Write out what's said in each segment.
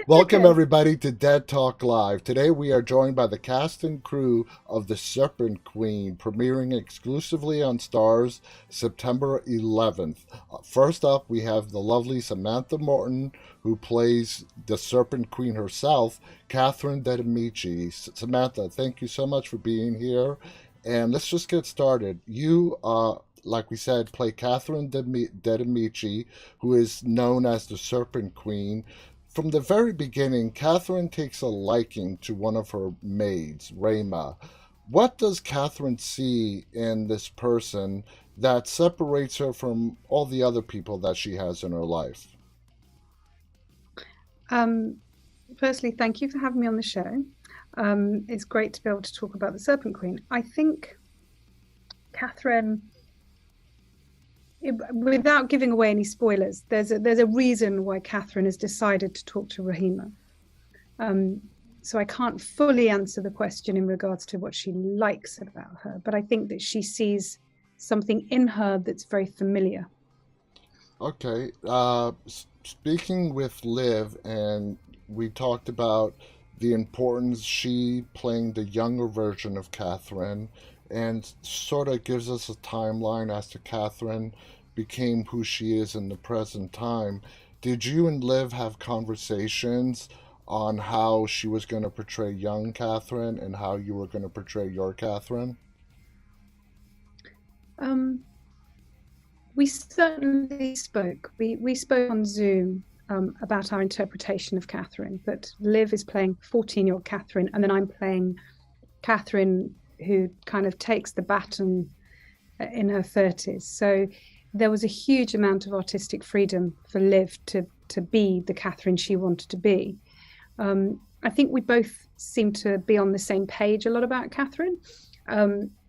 Welcome, everybody, to Dead Talk Live. Today, we are joined by the cast and crew of The Serpent Queen, premiering exclusively on STARZ September 11th. First up, we have the lovely Samantha Morton, who plays the Serpent Queen herself, Catherine de'. Samantha, thank you so much for being here. And let's just get started. You, like we said, play Catherine de', who is known as the Serpent Queen. From the very beginning, Catherine takes a liking to one of her maids, Rayma. What does Catherine see in this person that separates her from all the other people that she has in her life? Firstly, thank you for having me on the show. It's great to be able to talk about the Serpent Queen. I think Catherine, without giving away any spoilers, there's a reason why Catherine has decided to talk to Rahima. So I can't fully answer the question in regards to what she likes about her, but I think that she sees something in her that's very familiar. Okay. Speaking with Liv, and we talked about the importance she playing the younger version of Catherine, and sort of gives us a timeline as to Catherine became who she is in the present time. Did you and Liv have conversations on how she was going to portray young Catherine and how you were going to portray your Catherine? We certainly spoke. We spoke on Zoom about our interpretation of Catherine, that Liv is playing 14-year-old Catherine, and then I'm playing Catherine who kind of takes the baton in her 30s. So there was a huge amount of artistic freedom for Liv to be the Catherine she wanted to be. I think we both seemed to be on the same page a lot about Catherine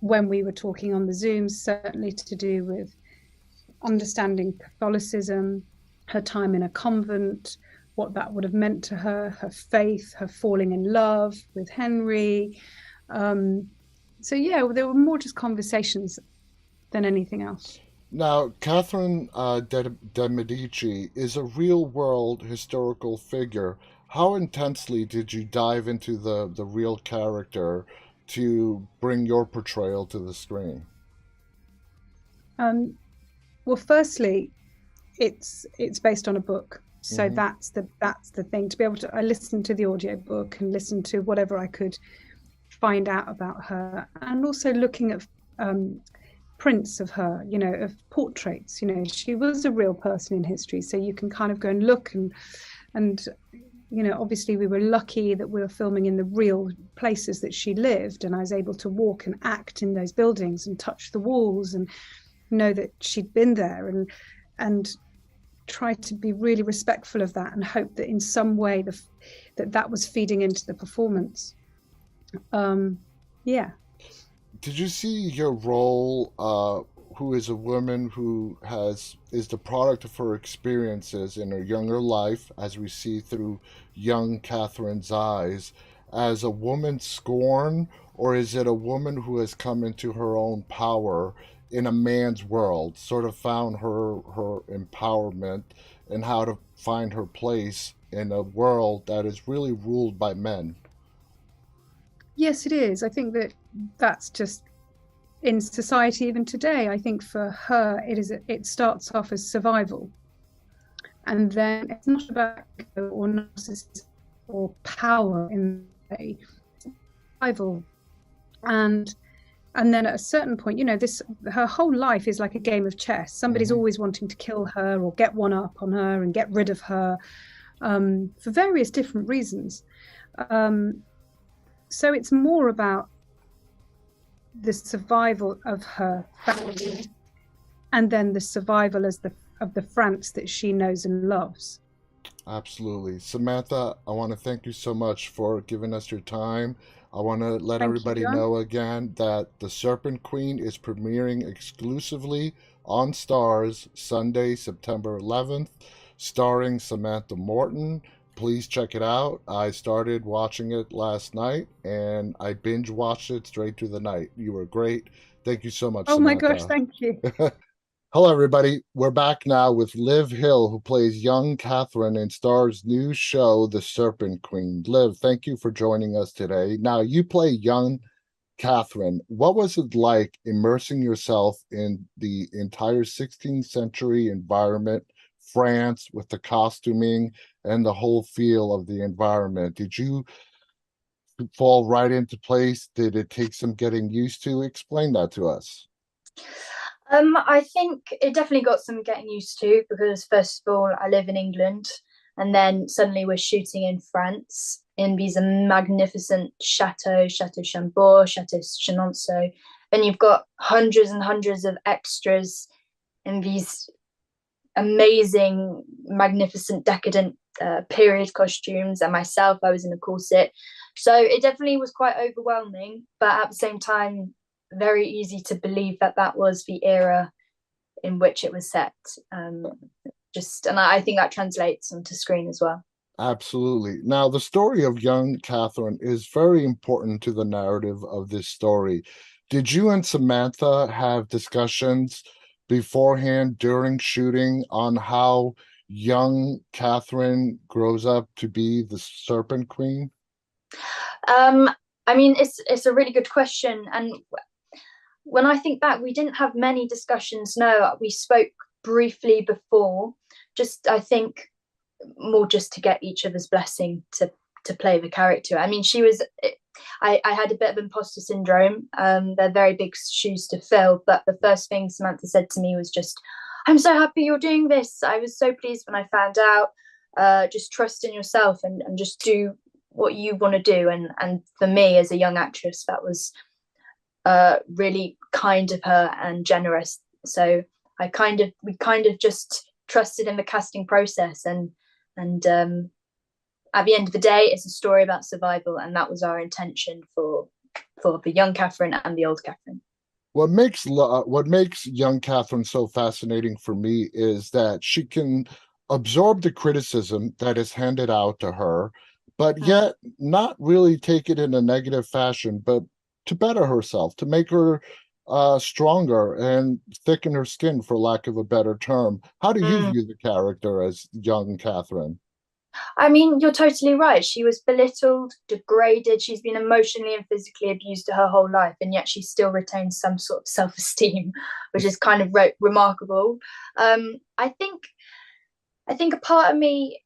when we were talking on the Zooms, certainly to do with understanding Catholicism, her time in a convent, what that would have meant to her, her faith, her falling in love with Henry. So yeah, there were more just conversations than anything else. Now, Catherine de' Medici is a real-world historical figure. How intensely did you dive into the real character to bring your portrayal to the screen? Well, firstly, it's based on a book, so that's the thing. To be able to, I listened to the audiobook and listened to whatever I could find out about her, and also looking at prints of her, of portraits. She was a real person in history, so you can kind of go and look and obviously we were lucky that we were filming in the real places that she lived, and I was able to walk and act in those buildings and touch the walls and know that she'd been there, and try to be really respectful of that and hope that in some way that was feeding into the performance. Yeah. Did you see your role, who is a woman who is the product of her experiences in her younger life, as we see through young Catherine's eyes, as a woman scorned, or is it a woman who has come into her own power in a man's world, sort of found her empowerment and how to find her place in a world that is really ruled by men? Yes, it is. I think that's just in society even today. I think for her, it starts off as survival. And then it's not about ego or narcissism or power in a survival. And then at a certain point, her whole life is like a game of chess. Somebody's always wanting to kill her or get one up on her and get rid of her for various different reasons. So it's more about the survival of her family, and then the survival of the France that she knows and loves. Absolutely. Samantha, I want to thank you so much for giving us your time. I want to let everybody know again that The Serpent Queen is premiering exclusively on STARZ Sunday, September 11th. starring Samantha Morton. Please check it out. I started watching it last night and I binge watched it straight through the night. You were great. Thank you so much, Oh my gosh, Samantha. thank you. Hello, everybody. We're back now with Liv Hill, who plays young Catherine in STARZ' new show, The Serpent Queen. Liv, thank you for joining us today. Now, you play young Catherine. What was it like immersing yourself in the entire 16th century environment, France, with the costuming and the whole feel of the environment? Did you fall right into place? Did it take some getting used to? Explain that to us. I think it definitely got some getting used to because first of all, I live in England, and then suddenly we're shooting in France in these magnificent chateaux, Chateau Chambord, Chateau Chenonceau, and you've got hundreds and hundreds of extras in these amazing, magnificent, decadent period costumes, and myself, I was in a corset. So it definitely was quite overwhelming, but at the same time, very easy to believe that that was the era in which it was set. And I think that translates onto screen as well. Absolutely. Now, the story of young Catherine is very important to the narrative of this story. Did you and Samantha have discussions beforehand during shooting on how young Catherine grows up to be the Serpent Queen? I mean, it's a really good question, and when I think back, we didn't have many discussions. No, we spoke briefly before, just I think more just to get each other's blessing to play the character. I mean, I had a bit of imposter syndrome. They're very big shoes to fill, but the first thing Samantha said to me was just, "I'm so happy you're doing this. I was so pleased when I found out. Just trust in yourself and just do what you want to do." And for me as a young actress, that was really kind of her and generous. So we kind of just trusted in the casting process, and at the end of the day, it's a story about survival, and that was our intention for the young Catherine and the old Catherine. What makes young Catherine so fascinating for me is that she can absorb the criticism that is handed out to her, but yet not really take it in a negative fashion, but to better herself, to make her stronger and thicken her skin, for lack of a better term. How do you view the character as young Catherine? I mean, you're totally right. She was belittled, degraded. She's been emotionally and physically abused her whole life, and yet she still retains some sort of self-esteem, which is kind of remarkable. I think a part of me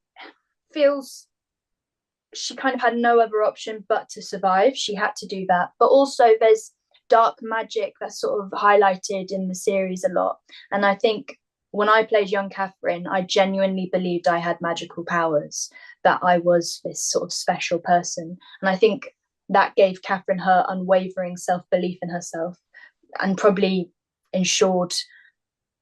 feels she kind of had no other option but to survive. She had to do that. But also there's dark magic that's sort of highlighted in the series a lot. And I think when I played young Catherine, I genuinely believed I had magical powers, that I was this sort of special person. And I think that gave Catherine her unwavering self-belief in herself, and probably ensured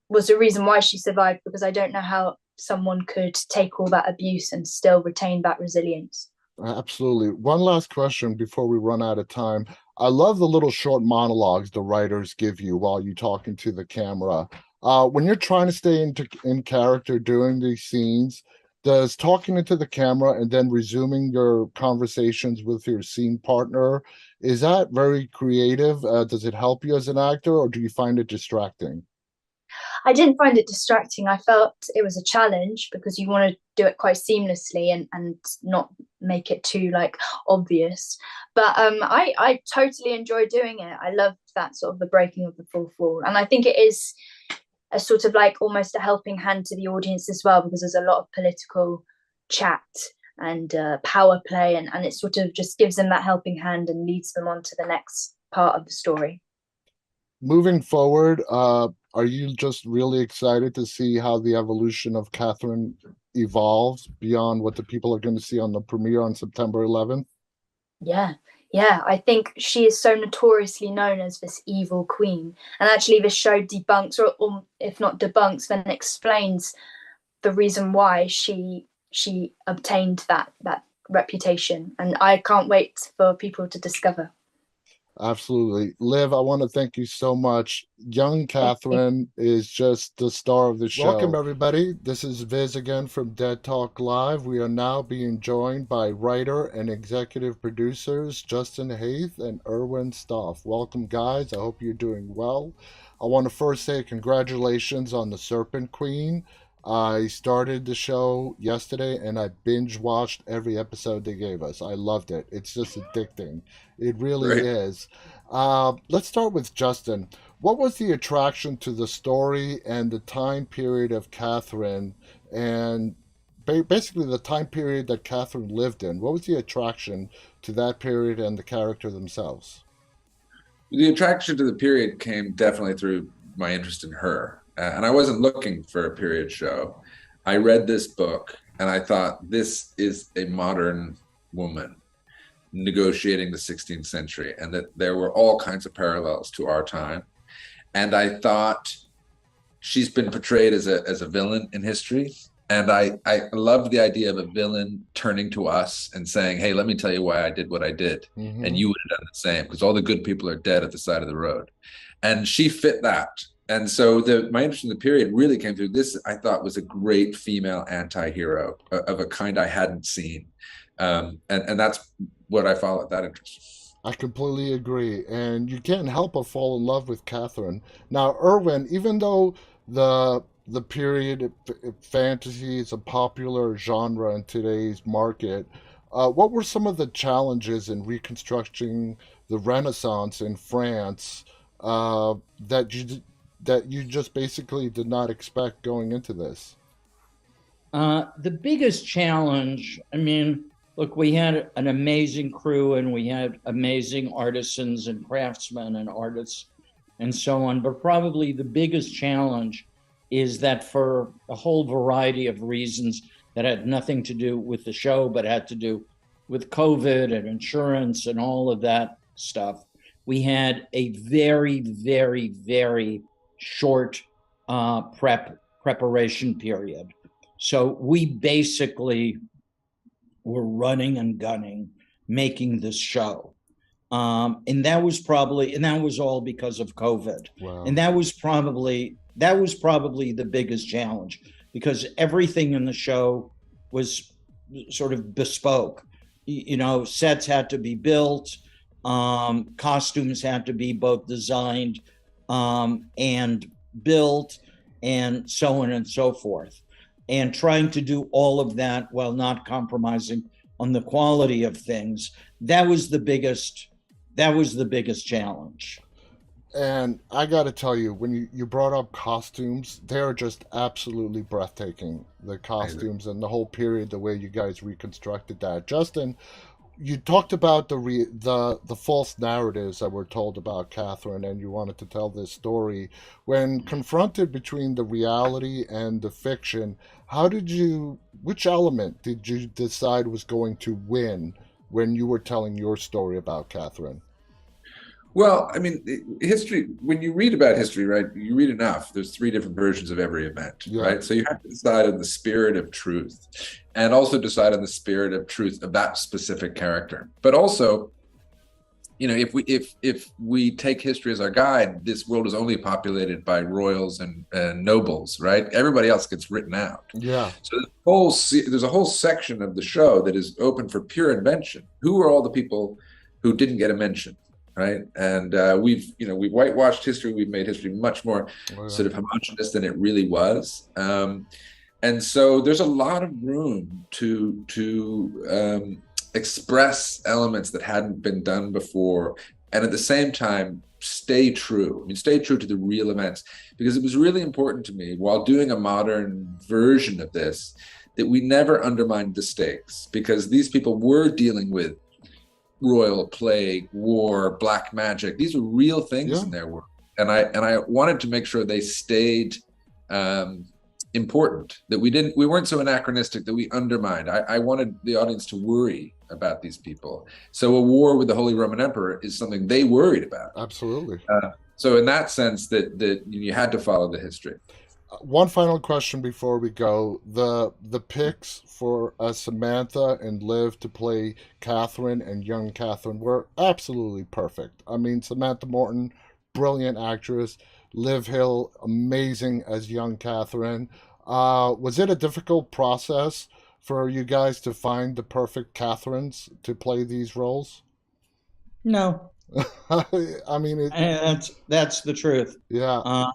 was the reason why she survived, because I don't know how someone could take all that abuse and still retain that resilience. Absolutely. One last question before we run out of time. I love the little short monologues the writers give you while you're talking to the camera. When you're trying to stay in character during these scenes, does talking into the camera and then resuming your conversations with your scene partner, is that very creative? Does it help you as an actor, or do you find it distracting? I didn't find it distracting. I felt it was a challenge because you want to do it quite seamlessly and not make it too like obvious. But I totally enjoy doing it. I love that sort of the breaking of the fourth wall, and I think it is a sort of like almost a helping hand to the audience as well, because there's a lot of political chat and power play, and it sort of just gives them that helping hand and leads them on to the next part of the story. Moving forward, are you just really excited to see how the evolution of Catherine evolves beyond what the people are going to see on the premiere on September 11th? Yeah, yeah. I think she is so notoriously known as this evil queen. And actually, this show debunks, or if not debunks, then explains the reason why she obtained that reputation. And I can't wait for people to discover. Absolutely. Liv, I want to thank you so much. Young Catherine is just the star of the show. Welcome, everybody. This is Viz again from Dead Talk Live. We are now being joined by writer and executive producers Justin Haythe and Erwin Stoff. Welcome, guys. I hope you're doing well. I want to first say congratulations on the Serpent Queen. I started the show yesterday and I binge watched every episode they gave us. I loved it. It's just addicting. It really is. Let's start with Justin. What was the attraction to the story and the time period of Catherine, and basically the time period that Catherine lived in? What was the attraction to that period and the character themselves? The attraction to the period came definitely through my interest in her. And I wasn't looking for a period show. I read this book and I thought, this is a modern woman negotiating the 16th century, and that there were all kinds of parallels to our time. And I thought, she's been portrayed as a villain in history. And I loved the idea of a villain turning to us and saying, hey, let me tell you why I did what I did. Mm-hmm. And you would have done the same, because all the good people are dead at the side of the road. And she fit that. And so my interest in the period really came through this. I thought was a great female anti-hero of a kind I hadn't seen. And that's what I followed, that interest. I completely agree. And you can't help but fall in love with Catherine. Now, Erwin, even though the period fantasy is a popular genre in today's market, what were some of the challenges in reconstructing the Renaissance in France that you just basically did not expect going into this? The biggest challenge, I mean, look, we had an amazing crew and we had amazing artisans and craftsmen and artists and so on, but probably the biggest challenge is that for a whole variety of reasons that had nothing to do with the show, but had to do with COVID and insurance and all of that stuff, we had a very, very, very short preparation period. So we basically were running and gunning, making this show. And that was all because of COVID. Wow. And that was probably the biggest challenge, because everything in the show was sort of bespoke. You know, sets had to be built, costumes had to be both designed and built, and so on and so forth. And trying to do all of that while not compromising on the quality of things, that was the biggest challenge. And I got to tell you, when you brought up costumes, they're just absolutely breathtaking. The costumes and the whole period, the way you guys reconstructed that. Justin, you talked about the false narratives that were told about Catherine, and you wanted to tell this story. When confronted between the reality and the fiction, which element did you decide was going to win when you were telling your story about Catherine? Well, I mean, history, when you read about history, right, you read enough, there's 3 different versions of every event, right? So you have to decide on the spirit of truth, and also decide on the spirit of truth of that specific character. But also, you know, if we take history as our guide, this world is only populated by royals and nobles, right? Everybody else gets written out. Yeah. So there's a whole section of the show that is open for pure invention. Who are all the people who didn't get a mention? Right. And we've whitewashed history. We've made history much more sort of homogenous than it really was. And so there's a lot of room to express elements that hadn't been done before. And at the same time, stay true to the real events, because it was really important to me while doing a modern version of this, that we never undermined the stakes, because these people were dealing with royal plague, war, black magic. These were real things in their work, and I wanted to make sure they stayed important. That we weren't so anachronistic that we undermined. I wanted the audience to worry about these people. So a war with the Holy Roman Emperor is something they worried about. Absolutely. So in that sense, that you had to follow the history. One final question before we go. The picks for Samantha and Liv to play Catherine and young Catherine were absolutely perfect. I mean, Samantha Morton, brilliant actress. Liv Hill, amazing as young Catherine. Was it a difficult process for you guys to find the perfect Catherines to play these roles? No, I mean, that's the truth. yeah,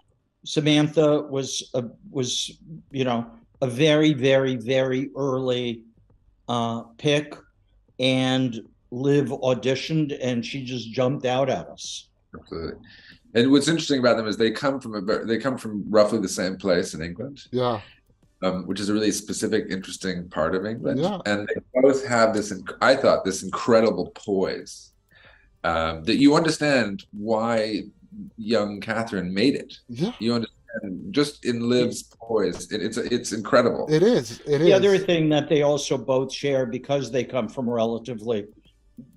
Samantha was a very, very, very early pick, and Liv auditioned, and she just jumped out at us. Absolutely. And what's interesting about them is they come from roughly the same place in England. yeah, Which is a really specific, interesting part of England. yeah. And they both have this, I thought, this incredible poise that you understand why young Catherine made it. Yeah. You understand just in Liv's poise. It's incredible. It is. The other thing that they also both share, because they come from relatively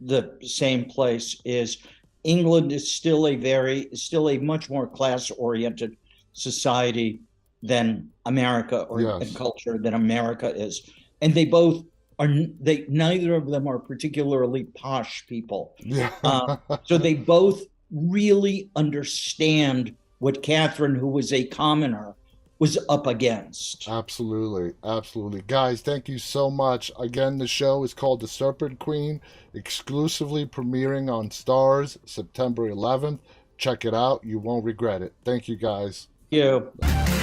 the same place, is England is still a much more class-oriented society than America, or Yes. culture than America is. And they both are, neither of them are particularly posh people. Yeah. So they both really understand what Catherine, who was a commoner, was up against. Absolutely. Absolutely. Guys, thank you so much. Again, the show is called The Serpent Queen, exclusively premiering on STARZ September 11th. Check it out. You won't regret it. Thank you, guys. Thank you.